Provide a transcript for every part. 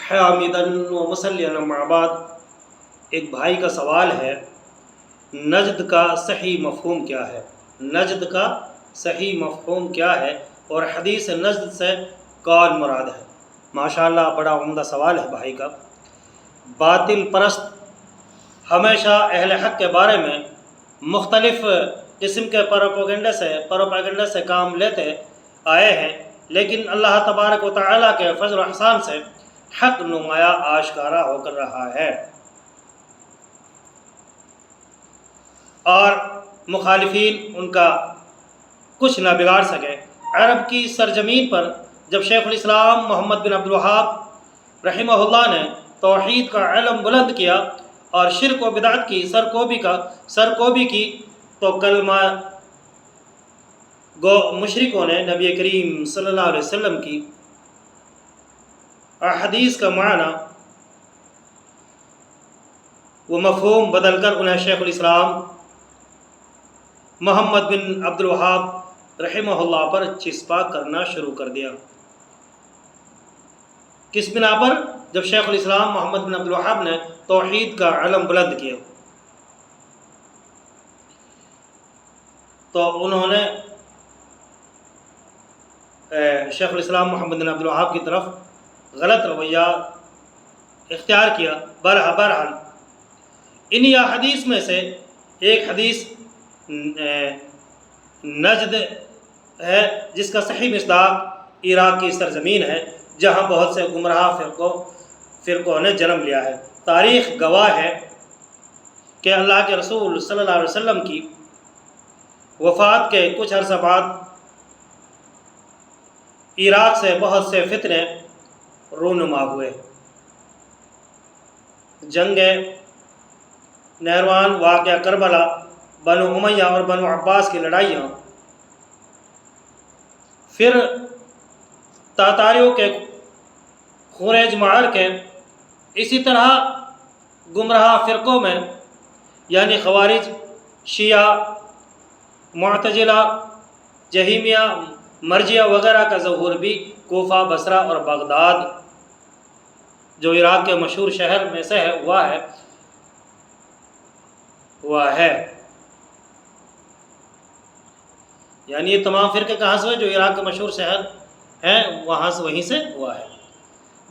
حامدن و مسلین اما بعد، ایک بھائی کا سوال ہے، نجد کا صحیح مفہوم کیا ہے؟ نجد کا صحیح مفہوم کیا ہے اور حدیث نجد سے کون مراد ہے؟ ماشاءاللہ بڑا عمدہ سوال ہے بھائی کا۔ باطل پرست ہمیشہ اہل حق کے بارے میں مختلف قسم کے پروپیگنڈے سے کام لیتے آئے ہیں، لیکن اللہ تبارک و تعالیٰ کے فضل و احسان سے حق نمایاں آشکارا ہو کر رہا ہے، اور مخالفین ان کا کچھ نہ بگاڑ سکے۔ عرب کی سرزمین پر جب شیخ الاسلام محمد بن عبد الوہاب رحمہ اللہ نے توحید کا علم بلند کیا اور شرک و بدعت کی سرکوبی کی، تو کلمہ گو مشرکوں نے نبی کریم صلی اللہ علیہ وسلم کی احادیث کا معنی و مفہوم بدل کر انہیں شیخ الاسلام محمد بن عبد الوہاب رحمہ اللہ پر چسپاں کرنا شروع کر دیا۔ کس بنا پر؟ جب شیخ الاسلام محمد بن عبد الوہاب نے توحید کا علم بلند کیا تو انہوں نے شیخ الاسلام محمد بن عبد الوہاب کی طرف غلط رویہ اختیار کیا۔ بہرحال انہی احادیث میں سے ایک حدیث نجد ہے، جس کا صحیح مصداق عراق کی سرزمین ہے، جہاں بہت سے گمراہ فرقوں نے جنم لیا ہے۔ تاریخ گواہ ہے کہ اللہ کے رسول صلی اللہ علیہ وسلم کی وفات کے کچھ عرصہ بعد عراق سے بہت سے فتنے رونما ہوئے۔ جنگ نہروان، واقعہ کربلا، بنو امیہ اور بنو عباس کی لڑائیاں، پھر تاتاریوں کے خونریز معرکے، اسی طرح گمراہ فرقوں میں یعنی خوارج، شیعہ، معتزلہ، جہمیہ، مرجیہ وغیرہ کا ظہور بھی کوفہ، بصرہ اور بغداد جو عراق کے مشہور شہر میں سے ہوا ہے۔ یعنی یہ تمام فرقے کہاں سے ہوئے؟ جو عراق کے مشہور شہر ہیں وہیں سے ہوا ہے۔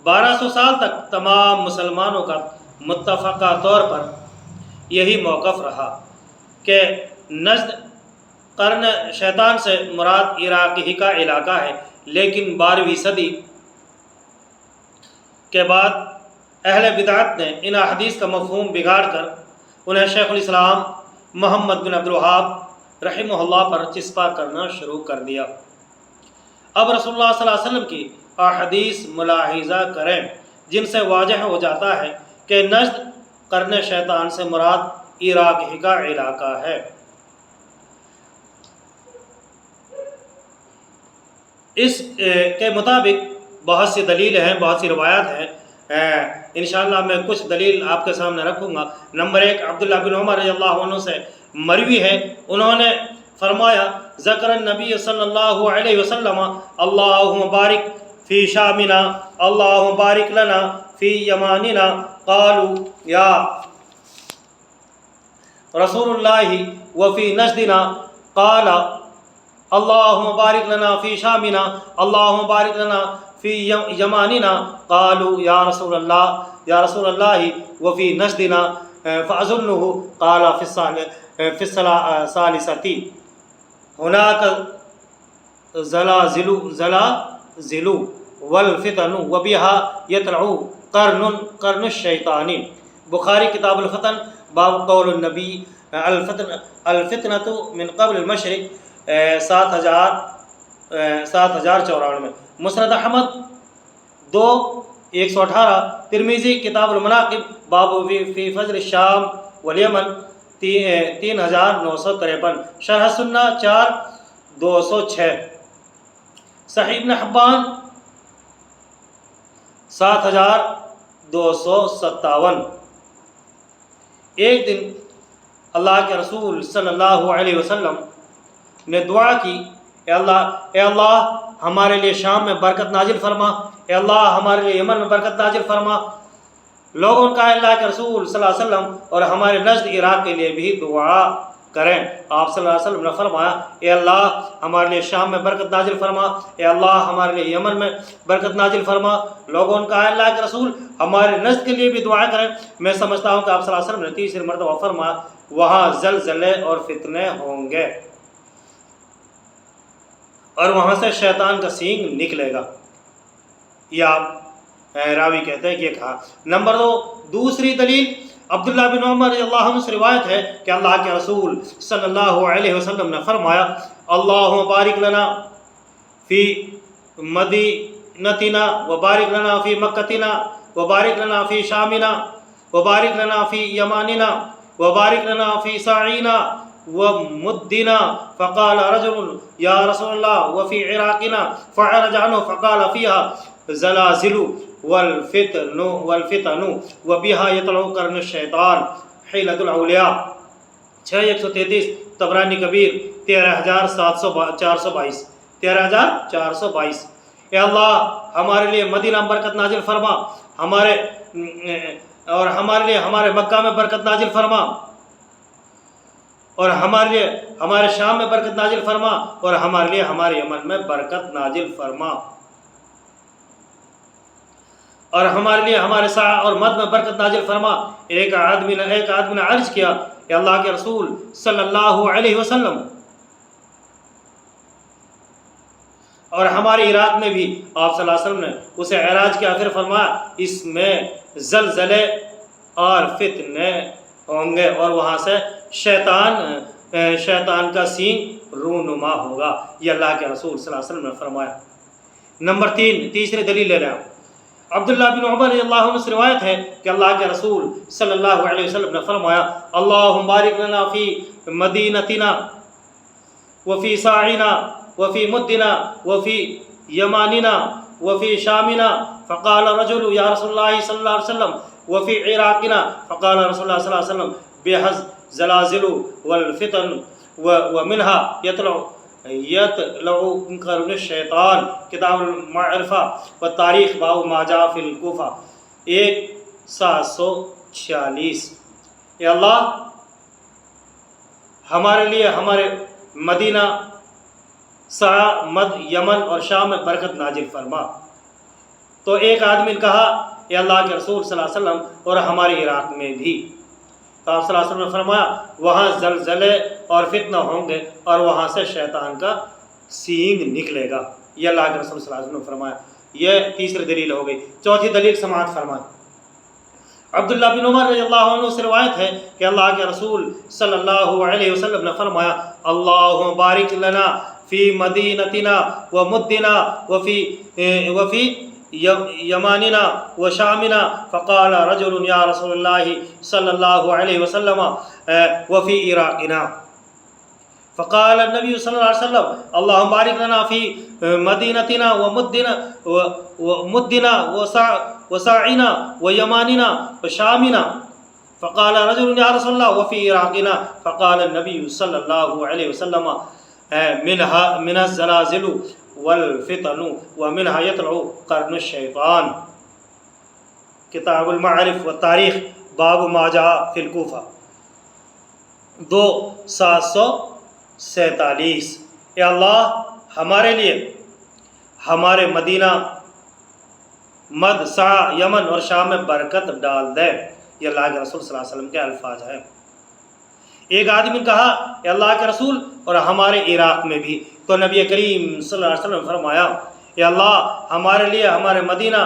1200 سال تک تمام مسلمانوں کا متفقہ طور پر یہی موقف رہا کہ نجد قرن شیطان سے مراد عراق ہی کا علاقہ ہے، لیکن 12ویں صدی کے بعد اہل بدعت نے ان احادیث کا مفہوم بگاڑ کر انہیں شیخ الاسلام محمد بن عبد الوہاب رحمہ اللہ پر چسپاں کرنا شروع کر دیا۔ اب رسول اللہ صلی اللہ علیہ وسلم کی احادیث ملاحظہ کریں، جن سے واضح ہو جاتا ہے کہ نجد قرن شیطان سے مراد عراق ہی کا علاقہ ہے۔ اس کے مطابق بہت سی دلیل ہیں، بہت سی روایات ہیں۔ انشاءاللہ میں کچھ دلیل آپ کے سامنے رکھوں گا۔ نمبر 1، عبداللہ بن عمر رضی اللہ عنہ سے مروی ہے، انہوں نے فرمایا، ذکر النبی صلی اللہ علیہ وسلم اللہم بارک فی شامنا اللہم بارک لنا فی یماننا، قالوا یا رسول اللہ وفی نجدنا، قال اللہم بارک لنا فی شامنا اللہم بارک لنا فی یماننا، قالوا یا رسول اللہ وفی نجدنا، فأظنہ قال فی الثالثۃ ہناک زلازل والفتن وبها یطلع قرن الشیطان۔ بخاری کتاب الفتن، باب قول النبی الفتنۃ من قبل المشرق، 7094 میں۔ مسند احمد 2:118، ترمذی کتاب المناقب، باب فی فضل الشام والیمن، 3953، شرح سنہ 4206، صحیح ابن حبان 7257۔ ایک دن اللہ کے رسول صلی اللہ علیہ وسلم نے دعا کی، اے اللہ ہمارے لیے شام میں برکت نازل فرما، اے اللہ ہمارے لیے یمن میں برکت نازل فرما۔ لوگوں کا اللہ کے رسول صلی اللہ علیہ وسلم اور ہمارے نجد عراق کے لیے بھی دعا کریں۔ آپ صلی اللہ علیہ وسلم نے فرمایا اے اللہ ہمارے لیے شام میں برکت نازل فرما، اے اللہ ہمارے لیے یمن میں برکت نازل فرما۔ لوگوں کا اللہ کے رسول ہمارے نجد کے لیے بھی دعا کریں۔ میں سمجھتا ہوں کہ آپ صلی اللہ علیہ وسلم نے تیسری مرتبہ فرمایا وہاں زلزلے اور فتنے ہوں گے اور وہاں سے شیطان کا سینگ نکلے گا۔ یہ آپ راوی کہتے ہیں کہ یہ کہا۔ نمبر 2، دوسری دلیل عبداللہ بن عمر رضی اللہ عنہ سے روایت ہے کہ اللہ کے رسول صلی اللہ علیہ وسلم نے فرمایا اللہم بارک لنا فی مدینتنا وبارک لنا فی مکتنا وبارک لنا فی شامنا وبارک لنا فی یماننا وبارک لنا فی ساعینا ومدنا فقال رجل یا رسول اللہ وفی عراقنا فعرج عنہ فقال فیہا زلازل والفتن وبها يطلع قرن الشیطان حیلۃ الاولیاء 6133 طبرانی کبیر 13422 13422۔ اے اللہ ہمارے لیے مدینہ میں برکت نازل فرما، ہمارے لیے ہمارے مکہ میں برکت نازل فرما، اور ہمارے لیے ہمارے شام میں برکت نازل فرما، اور ہمارے لیے ہمارے یمن میں برکت نازل فرما، اور ہمارے لیے ہمارے سا اور مد میں برکت نازل فرما۔ ایک آدمی نے عرض کیا کہ اللہ کے رسول صلی اللہ علیہ وسلم اور ہمارے عراق میں بھی آپ صلی اللہ علیہ وسلم نے اسے اعراج کیا، پھر فرمایا اس میں زلزلے اور فتنے ہوں گے اور وہاں سے شیطان کا سینگ رونما ہوگا۔ یہ اللہ کے رسول صلی اللہ علیہ وسلم نے فرمایا۔ نمبر 3، تیسری دلیل لے رہے ہیں۔ عبداللہ بن عمر رضی اللہ عنہ سے روایت ہے کہ اللہ کے رسول صلی اللہ علیہ وسلم نے فرمایا اللہم بارک لنا فی مدینتنا وفی ساعینا وفی مدنا وفی یماننا وفی شامنا فقال رجل یا رسول اللہ صلی اللہ علیہ وسلم وفی عراقنا فقال رسول اللہ صلی اللہ علیہ وسلم بحز زلازل والفتن ومنها يطلع قرن الشیطان کتاب المعرفہ و تاریخ باب ما جاء فی الکوفہ 1746۔ اے اللہ ہمارے لیے ہمارے مدینہ سا مد یمن اور شام میں برکت نازل فرما۔ تو ایک آدمی نے کہا اے اللہ کے رسول صلی اللہ علیہ وسلم اور ہمارے عراق میں بھی، تو آپ صلی اللہ علیہ وسلم نے فرمایا وہاں زلزلے اور فتنہ ہوں گے اور وہاں سے شیطان کا سینگ نکلے گا۔ یہ اللہ کے رسول صلی اللہ علیہ وسلم نے فرمایا۔ یہ تیسری دلیل ہو گئی۔ چوتھی دلیل سماعت فرمائیں۔ عبداللہ بن عمر رضی اللہ عنہ سے روایت ہے کہ اللہ کے رسول صلی اللہ علیہ وسلم نے فرمایا اللہم بارک لنا فی مدینتنا ومدنا وفی یماننا وشامنا فقال رجل یا رسول اللہ صلی اللہ علیہ وسلم وفی عراقنا فقال النبی صلی اللہ علیہ وسلم اللہم بارک لنا فی مدینتنا ومدنا وساعنا ویماننا وشامنا فقال رجل یا رسول اللہ وفی عراقنا فقال النبی صلی اللہ علیہ وسلم من الزلازل والفتن ومنها يطلع قرن الشیطان کتاب المعرف و تاریخ باب ما جاء فی الکوفہ 2747۔ اے اللہ ہمارے لیے ہمارے مدینہ مد سا یمن اور شام میں برکت ڈال دے۔ یہ اللہ کے رسول صلی اللہ علیہ وسلم کے الفاظ ہیں۔ ایک آدمی نے کہا اے اللہ کے رسول اور ہمارے عراق میں بھی، تو نبی کریم صلی اللہ علیہ وسلم نے فرمایا اے اللہ ہمارے لیے ہمارے مدینہ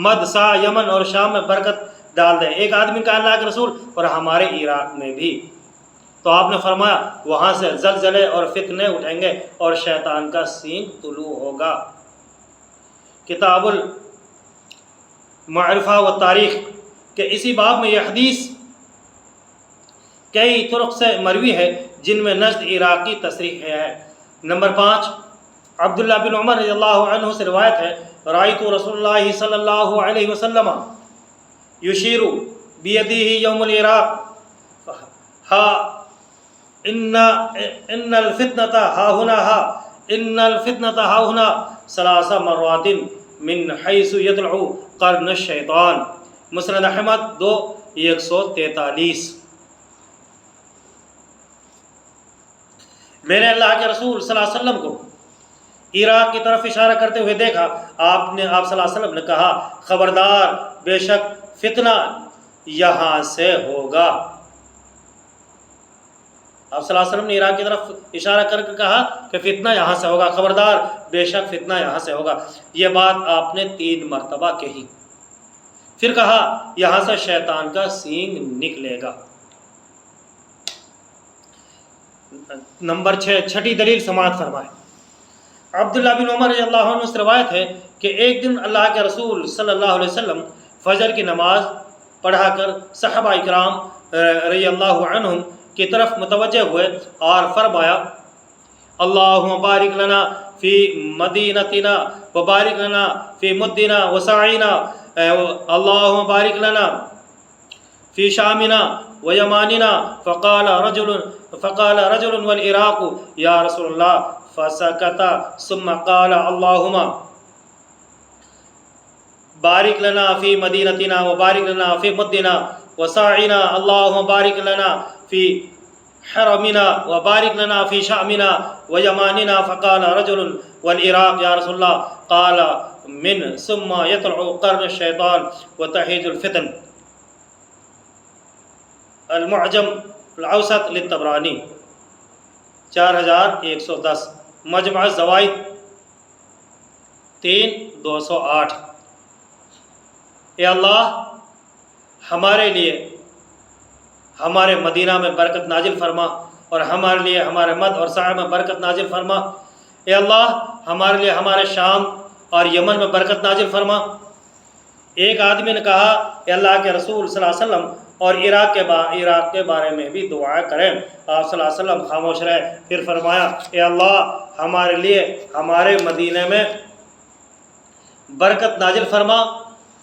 مد سا یمن اور شام میں برکت ڈال دے۔ ایک آدمی نے کہا اللہ کے رسول اور ہمارے عراق میں بھی، تو آپ نے فرمایا وہاں سے زلزلے اور فتنے اٹھیں گے اور شیطان کا سینگ طلوع ہوگا۔ کتاب المعرفہ و تاریخ کہ اسی باب میں یہ حدیث کئی طرق سے مروی ہے جن میں نجد عراق کی تصریح ہے۔ نمبر 5، عبداللہ بن عمر رضی اللہ عنہ سے روایت ہے رأیت رسول اللہ صلی اللہ علیہ وسلم یشیر بیدہ یوم العراق ہا ان الفتنة ہا ہنا ثلاث مرات من حیث یطلع قرن الشیطان، مسند احمد 2143۔ میں نے اللہ کے رسول صلی اللہ علیہ وسلم کو عراق کی طرف اشارہ کرتے ہوئے دیکھا، آپ صلی اللہ علیہ وسلم نے کہا خبردار، بے شک فتنہ یہاں سے ہوگا۔ آپ صلی اللہ علیہ وسلم نے عراق کی طرف اشارہ کر کے کہا کہ فتنہ یہاں سے ہوگا، خبردار بے شک فتنہ یہاں سے ہوگا۔ یہ بات آپ نے 3 مرتبہ کہی، پھر کہا یہاں سے شیطان کا سینگ نکلے گا۔ نمبر 6، چھٹی دلیل سماعت فرمائے۔ عبداللہ بن عمر رضی اللہ عنہ سے روایت ہے کہ ایک دن اللہ کے رسول صلی اللہ علیہ وسلم فجر کی نماز پڑھا کر صحابہ اکرام رضی اللہ عنہم کی طرف متوجہ ہوئے اور فرمایا اللہم بارک لنا فی مدینتنا وبارک لنا فی مدنا وسعینا، اللہم بارک لنا فی شامنا ویماننا، فقال رجل والعراق یا رسول اللہ، فسکت ثم قال اللہم بارک لنا فی مدینتنا وبارک لنا فی مدنا وسعینا، اللہم بارک لنا فی حرمنا وبارک لنا فی شامنا ویماننا، فقال رجل والعراق یا رسول اللہ، قال من ثم یطلع قرن الشیطان وتحیج الفتن۔ المعجم الاوسط للطبرانی 4110، مجمع الزوائد 3208۔ اے اللہ ہمارے لیے ہمارے مدینہ میں برکت نازل فرما، اور ہمارے لیے ہمارے مد اور سعی میں برکت نازل فرما۔ اے اللہ ہمارے لیے ہمارے شام اور یمن میں برکت نازل فرما۔ ایک آدمی نے کہا اے اللہ کے رسول صلی اللہ علیہ وسلم، اور عراق کے بارے میں بھی دعا کریں۔ آپ صلی اللہ علیہ وسلم خاموش رہے، پھر فرمایا اے اللہ ہمارے لیے ہمارے مدینہ میں برکت نازل فرما،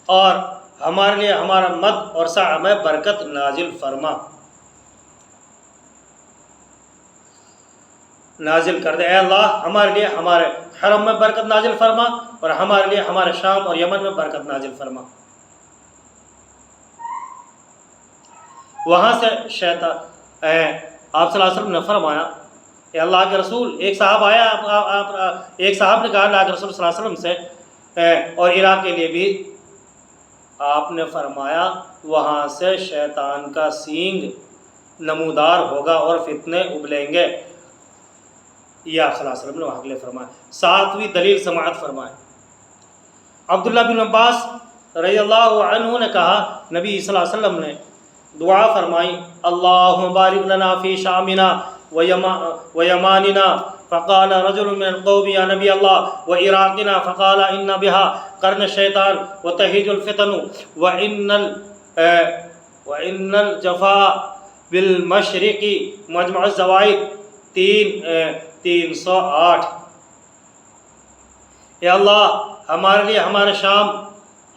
اور ہمارے لیے ہمارا مد اور سع میں برکت نازل فرما، نازل کر دے۔ اے اللہ ہمارے لیے ہمارے حرم میں برکت نازل فرما، اور ہمارے لیے ہمارے شام اور یمن میں برکت نازل فرما۔ وہاں سے شیطان آپ صلی اللہ علیہ وسلم نے فرمایا اے اللہ کے رسول، ایک صاحب آیا، ایک صاحب نے کہا اللہ کے رسول صلی اللہ علیہ وسلم سے، اور عراق کے لیے بھی آپ نے فرمایا وہاں سے شیطان کا سینگ نمودار ہوگا اور فتنے ابلیں گے۔ یہ آپ صلی اللہ علیہ وسلم نے وہاں کے لیے فرمایا۔ 7ویں دلیل سماعت فرمائے۔ عبداللہ بن عباس رضی اللہ عنہ نے کہا نبی صلی اللہ علیہ وسلم نے دعا فرمائی اللہم بارک لنا فی شامنا ویماننا، فقال رجل من القوم یا نبی اللہ وعراقنا، فقال ان بها قرن الشیطان وتہیج الفتن وان الجفاء بالمشرق، مجمع الزوائد 308۔ اے اللہ ہمارے لیے ہمارے شام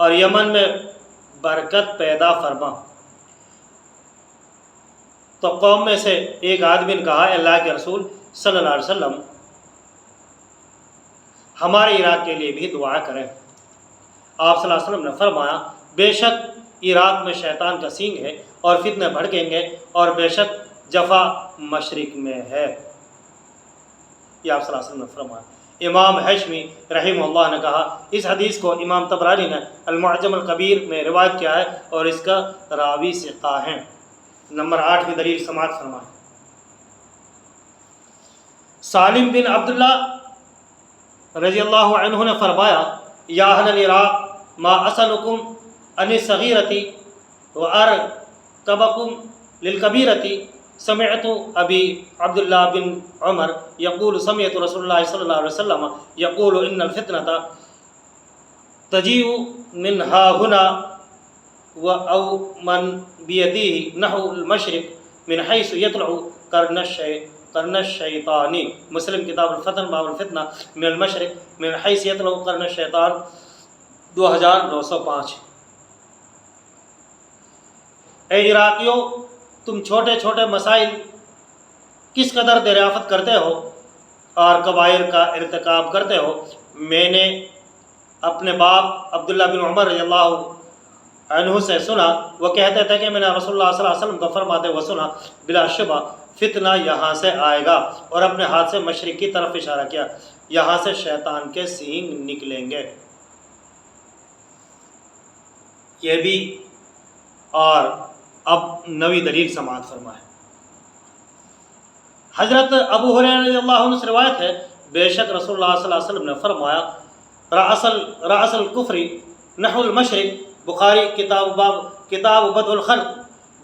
اور یمن میں برکت پیدا فرما۔ تو قوم میں سے ایک آدمی نے کہا اللہ کے رسول صلی اللہ علیہ وسلم ہمارے عراق کے لیے بھی دعا کریں۔ آپ صلی اللہ علیہ وسلم نے فرمایا بے شک عراق میں شیطان کا سینگ ہے اور فتنے بھڑکیں گے، اور بے شک جفا مشرق میں ہے۔ یہ آپ صلی اللہ علیہ وسلم نے فرمایا۔ امام حشمی رحمہ اللہ نے کہا اس حدیث کو امام طبرانی نے المعجم الکبیر میں روایت کیا ہے، اور اس کا راوی ثقہ ہیں۔ نمبر 8ویں دلیل سماعت فرمائیں۔ سالم بن عبداللہ رضی اللہ عنہ نے فرمایا یا اہل العراق ما اسألکم عن الصغیرۃ وارکبکم للکبیرۃ، سمعت ابی عبداللہ بن عمر یقول سمعت رسول اللہ صلی اللہ علیہ وسلم یقول ان الفتنة تجیء من ها هنا او من بیدیہ نحو المشرق من حیث یطلع قرن الشیطان، مسلم کتاب الفتن باب الفتنہ من المشرق من حیث یطلع قرن الشیطان 2905۔ اے عراقیوں، تم چھوٹے چھوٹے مسائل کس قدر دریافت کرتے ہو اور کبائر کا ارتکاب کرتے ہو۔ میں نے اپنے باپ عبداللہ بن عمر رضی اللہ عنہ سے سنا، وہ کہتے تھے کہ میں نے رسول اللہ صلی اللہ علیہ وسلم کو فرماتے ہوئے سنا، بلا شبہ فتنہ یہاں سے آئے گا، اور اپنے ہاتھ سے مشرق کی طرف اشارہ کیا، یہاں سے شیطان کے سینگ نکلیں گے۔ یہ بھی اور اب نوی دلیل سماعت فرمائے۔ حضرت ابو ہریرہ رضی اللہ عنہ سے روایت ہے، بے شک رسول اللہ صلی اللہ علیہ وسلم نے فرمایا، رأس الکفر نحو المشرق، بخاری کتاب بدء الخلق،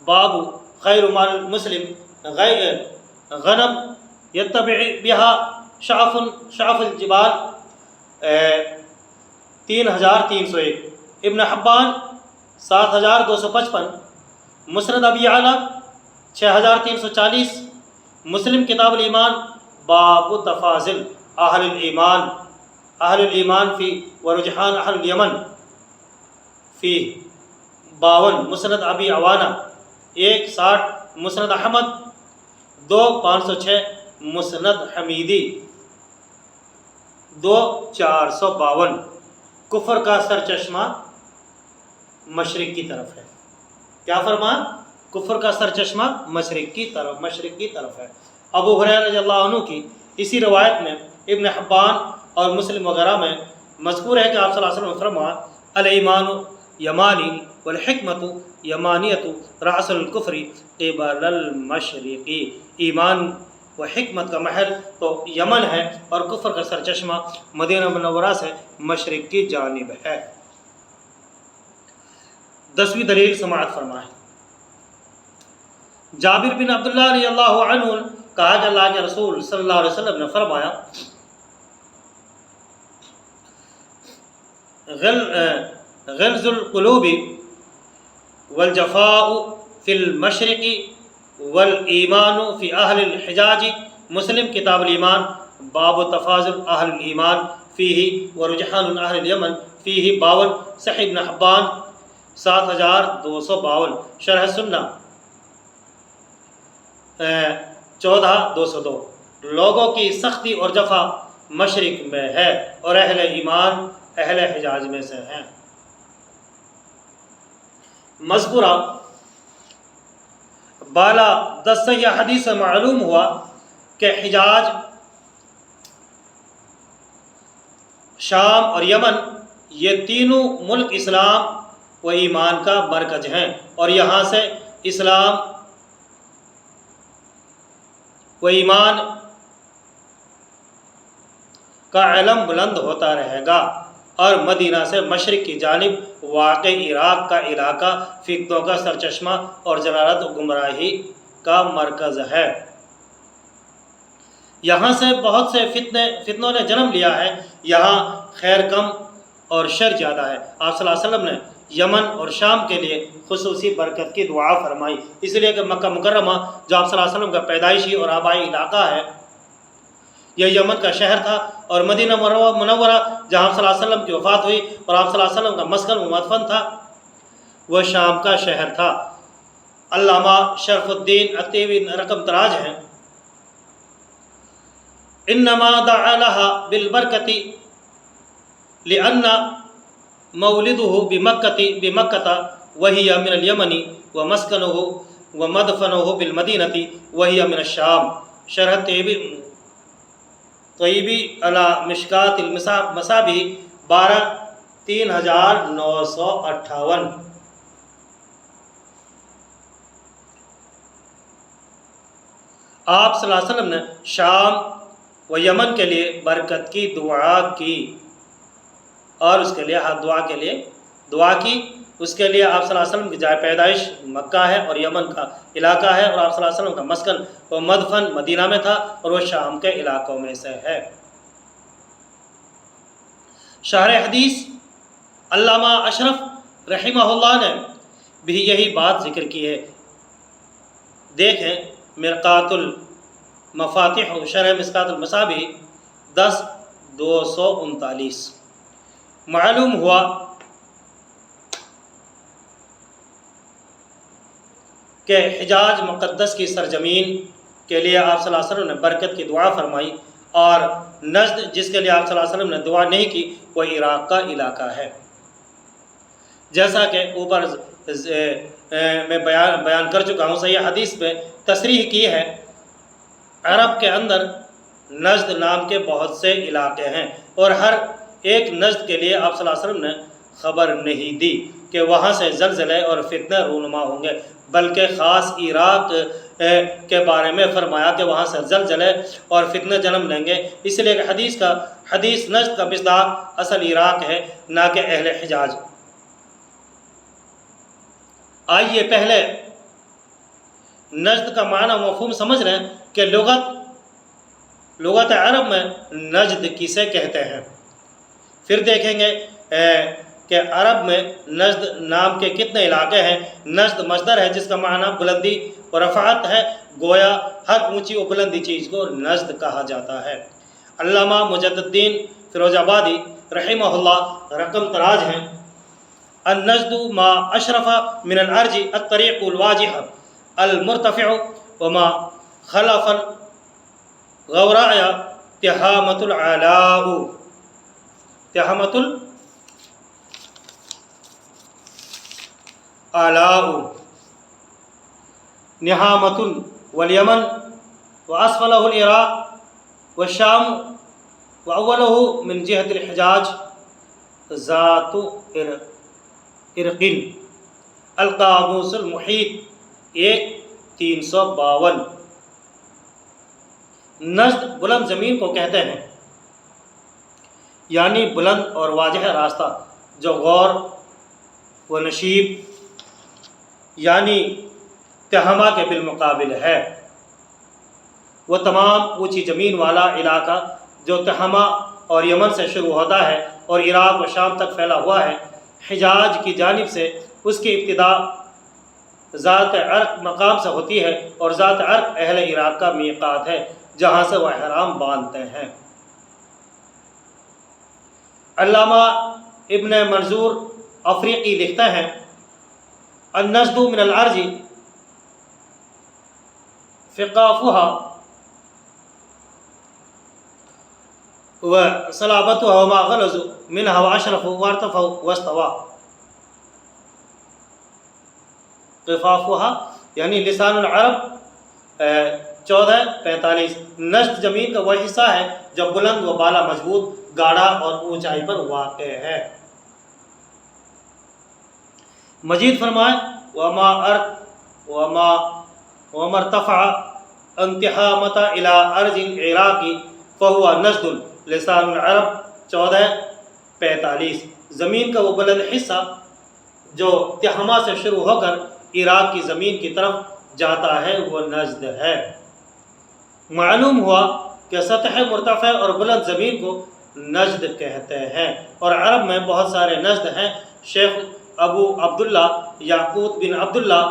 باب خیر مال المسلم غنم یتبع بها شعف الجبال، 3301، ابن حبان 7255، مسند ابی اعلیٰ 6340، مسلم کتاب الایمان، باب تفاضل اہل الایمان فی ورجحان اہل الیمن فی 52، مسند ابی عوانہ 160، مسند احمد 2506، مسند حمیدی 2452۔ کفر کا سرچشمہ مشرق کی طرف ہے۔ کیا فرمایا؟ کفر کا سرچشمہ مشرق کی طرف ہے۔ ابو ہریرہ رضی اللہ عنہ کی اسی روایت میں ابن حبان اور مسلم وغیرہ میں مذکور ہے کہ آپ صلی اللہ علیہ وسلم نے فرمایا، الایمان یمانی والحکمت یمانیت رأس الکفر قبل المشرقی، ایمان و حکمت کا محل تو یمن ہے، اور کفر کا سرچشمہ مدینہ منورہ سے مشرق کی جانب ہے۔ 10ویں دلیل سماعت فرمائے۔ جابر بن عبداللہ رضی اللہ عنہ کہا کہ اللہ کے رسول صلی اللہ علیہ وسلم نے فرمایا، غلظ القلوب والجفاء فی المشرق والایمان فی اہل الحجاز، مسلم کتاب الایمان، باب تفاضل اہل الایمان فیہ ورجحان اہل الیمن فیہ 52، صحیح ابن حبان 7252، شرح سنہ 14202۔ لوگوں کی سختی اور جفا مشرق میں ہے، اور اہل ایمان اہل حجاز میں سے ہیں۔ مذکورہ بالا 10 صحیح حدیث سے معلوم ہوا کہ حجاز، شام اور یمن، یہ تینوں ملک اسلام و ایمان کا مرکز ہیں، اور یہاں سے اسلام و ایمان کا علم بلند ہوتا رہے گا، اور مدینہ سے مشرق کی جانب واقع عراق کا علاقہ فتنوں کا سرچشمہ اور جلالت و گمراہی کا مرکز ہے۔ یہاں سے بہت سے فتنوں نے جنم لیا ہے، یہاں خیر کم اور شر زیادہ ہے۔ آپ صلی اللہ علیہ وسلم نے یمن اور شام کے لیے خصوصی برکت کی دعا فرمائی، اس لیے کہ مکہ مکرمہ جو آپ صلی اللہ علیہ وسلم کا پیدائشی اور آبائی علاقہ ہے، یہ یمن کا شہر تھا، اور مدینہ منورہ جہاں آپ صلی اللہ علیہ وسلم کی وفات ہوئی اور آپ صلی اللہ علیہ وسلم کا مسکن و مدفن تھا، وہ شام کا شہر تھا۔ علامہ شرف الدین عتیوی رقم تراج ہیں، انما دعا لها بالبرکۃ لأن مولده بمکۃ وہی من الیمن ومسکنہ ومدفنہ بالمدینۃ وہی من الشام، شرح طیبی علی مشکات المصابیح 12 3958۔ آپ صلی اللہ علیہ وسلم نے شام و یمن کے لیے برکت کی دعا کی، اور اس کے لیے دعا کی، اس کے لیے آپ صلی اللہ علیہ وسلم کی جائے پیدائش مکہ ہے اور یمن کا علاقہ ہے، اور آپ صلی اللہ علیہ وسلم کا مسکن و مدفن مدینہ میں تھا، اور وہ شام کے علاقوں میں سے ہے۔ شرح حدیث علامہ اشرف رحمہ اللہ نے بھی یہی بات ذکر کی ہے، دیکھیں مرقات المفاتح شرح مشکات المصابیح 10/239۔ معلوم ہوا کہ حجاز مقدس کی سرزمین کے لیے آپ صلی اللہ علیہ وسلم نے برکت کی دعا فرمائی، اور نجد جس کے لیے آپ صلی اللہ علیہ وسلم نے دعا نہیں کی وہ عراق کا علاقہ ہے۔ جیسا کہ اوپر میں بیان کر چکا ہوں، صحیح حدیث میں تصریح کی ہے، عرب کے اندر نجد نام کے بہت سے علاقے ہیں، اور ہر ایک نجد کے لیے آپ صلی اللہ علیہ وسلم نے خبر نہیں دی کہ وہاں سے زلزلے اور فتنے رونما ہوں گے، بلکہ خاص عراق کے بارے میں فرمایا کہ وہاں سے زلزلے اور فتنے جنم لیں گے، اس لیے کہ حدیث نجد کا مصداق اصل عراق ہے، نہ کہ اہل حجاز۔ آئیے پہلے نجد کا معنی مفہوم سمجھ رہے ہیں کہ لغت عرب میں نجد کسے کہتے ہیں، پھر دیکھیں گے کہ عرب میں نجد نام کے کتنے علاقے ہیں۔ نجد مصدر ہے جس کا معنی بلندی و رفعت ہے، گویا ہر اونچی و بلندی چیز کو نجد کہا جاتا ہے۔ علامہ مجد الدین فیروز آبادی رحمہ اللہ رقم تراج ہیں، النجد ما اشرف من الارض الطریق الواجح المرتفع وما خلف الغوراء تہامت العلاء۔ تہامت العلاء نہامت والیمن واسفلہ العراق والشام واولہ من جہت الحجاز ذات ارقن۔ القاموس المحیط 1/352۔ نجد بلند زمین کو کہتے ہیں، یعنی بلند اور واضح راستہ جو غور و نشیب یعنی تہامہ کے بالمقابل ہے۔ وہ تمام اونچی زمین والا علاقہ جو تہامہ اور یمن سے شروع ہوتا ہے اور عراق و شام تک پھیلا ہوا ہے، حجاز کی جانب سے اس کی ابتدا ذات عرق مقام سے ہوتی ہے، اور ذات عرق اہل عراق کا میقات ہے جہاں سے وہ احرام باندھتے ہیں۔ علامہ ابن منظور افریقی لکھتے ہیں، النجد من الارض فقافها وصلابتها وما غلظ منها واشرف وارتفع واستوى۔ قفافها یعنی لسان العرب 14:45۔ نجد زمین کا وہ حصہ ہے جو بلند و بالا مضبوط، گاڑھا اور اونچائی پر واقع ہے۔ مزید فرمائے وما ارتفع انتحامت الى ارض العراق فهو نجد لسان العرب 14:45۔ زمین کا وہ بلند حصہ جو تہامہ سے شروع ہو کر عراق کی زمین کی طرف جاتا ہے وہ نجد ہے۔ معلوم ہوا کہ سطح مرتفع اور بلند زمین کو نجد کہتے ہیں، اور عرب میں بہت سارے نجد ہیں۔ شیخ ابو عبداللہ یاقوت بن عبداللہ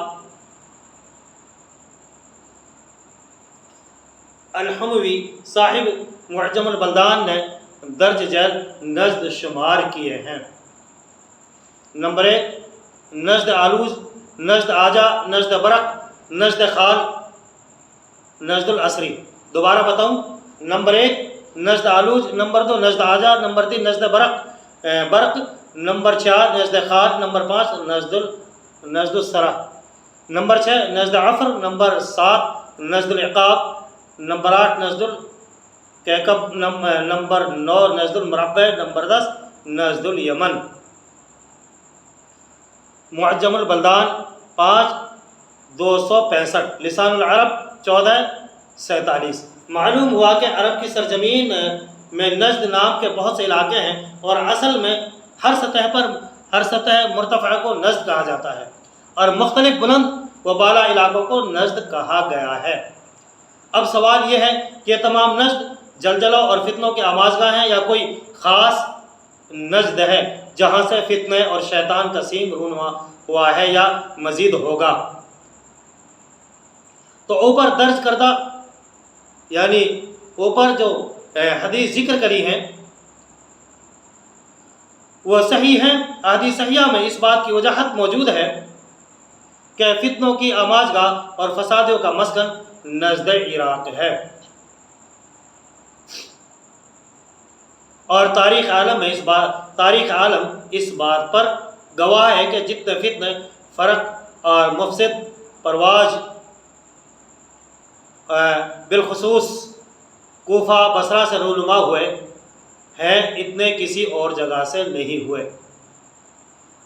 الحموی صاحب معجم البلدان نے درج ذیل نجد شمار کیے ہیں۔ نمبر 1 نجد آلوز، نجد آجا، نجد برق، نجد خال، نجد العصری۔ دوبارہ بتاؤں، نمبر 1 نجد آلوز، نمبر 2 نجد آجا، نمبر 3 نجد برق، نمبر 4 نجد خال، نمبر 5 نجد السرح، نمبر 6 نجد عفر، نمبر 7 نجد العقاب، نمبر 8 نجد الکیکب، نمبر 9 نجد المربع، نمبر 10 نجد الیمن۔ معجم البلدان 5/265، لسان العرب 14:47۔ معلوم ہوا کہ عرب کی سرزمین میں نجد نام کے بہت سے علاقے ہیں، اور اصل میں ہر سطح مرتفع کو نجد کہا جاتا ہے، اور مختلف بلند و بالا علاقوں کو نجد کہا گیا ہے۔ اب سوال یہ ہے کہ یہ تمام نجد زلزلوں اور فتنوں کے آماجگاہ ہیں، یا کوئی خاص نجد ہے جہاں سے فتنے اور شیطان کا سینگ رونما ہوا ہے، یا مزید ہوگا؟ تو اوپر درج کردہ یعنی اوپر جو حدیث ذکر کری ہیں وہ صحیح ہیں۔ احادیث صحیحہ میں اس بات کی وجاہت موجود ہے کہ فتنوں کی آماجگاہ اور فسادوں کا مسکن نجد عراق ہے۔ اور تاریخ عالم اس بات پر گواہ ہے کہ جتنے فتنے، فرق اور مفسد پرواز بالخصوص کوفہ بصرہ سے رونما ہوئے ہیں، اتنے کسی اور جگہ سے نہیں ہوئے۔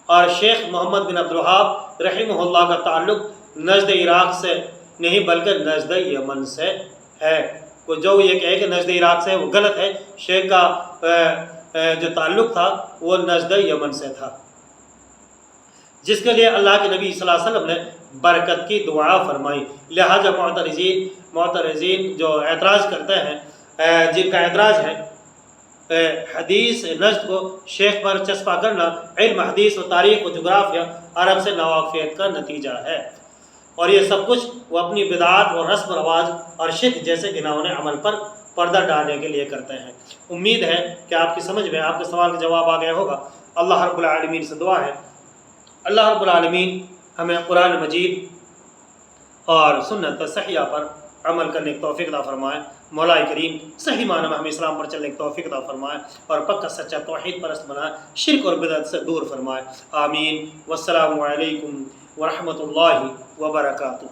اور شیخ محمد بن عبد الوہاب رحمہ اللہ کا تعلق نجد عراق سے نہیں بلکہ نجد یمن سے ہے۔ جو یہ کہے کہ نجد عراق سے، وہ غلط ہے۔ شیخ کا جو تعلق تھا وہ نجد یمن سے تھا، جس کے لیے اللہ کے نبی صلی اللہ علیہ وسلم نے برکت کی دعا فرمائی۔ لہذا معترضین جو اعتراض کرتے ہیں، جن کا اعتراض ہے حدیث نجد کو شیخ پر چسپاں کرنا، علم حدیث و تاریخ و جغرافیہ عرب سے ناواقفیت کا نتیجہ ہے، اور یہ سب کچھ وہ اپنی بدعات اور رسم و رواج اور شرک جیسے گناہوں عمل پر پردہ ڈالنے کے لیے کرتے ہیں۔ امید ہے کہ آپ کی سمجھ میں آپ کے سوال کا جواب آ گیا ہوگا۔ اللہ رب العالمین سے دعا ہے اللہ رب العالمین ہمیں قرآن مجید اور سنت صحیحہ پر عمل کرنے کی توفیق عطا فرمائے۔ مولا کریم صحیح معنی میں ہمیں اسلام پر چلنے کی توفیق عطا فرمائے اور پکا سچا توحید پرست بنائے، شرک اور بدعت سے دور فرمائے۔ آمین۔ والسلام علیکم ورحمۃ اللہ وبرکاتہ۔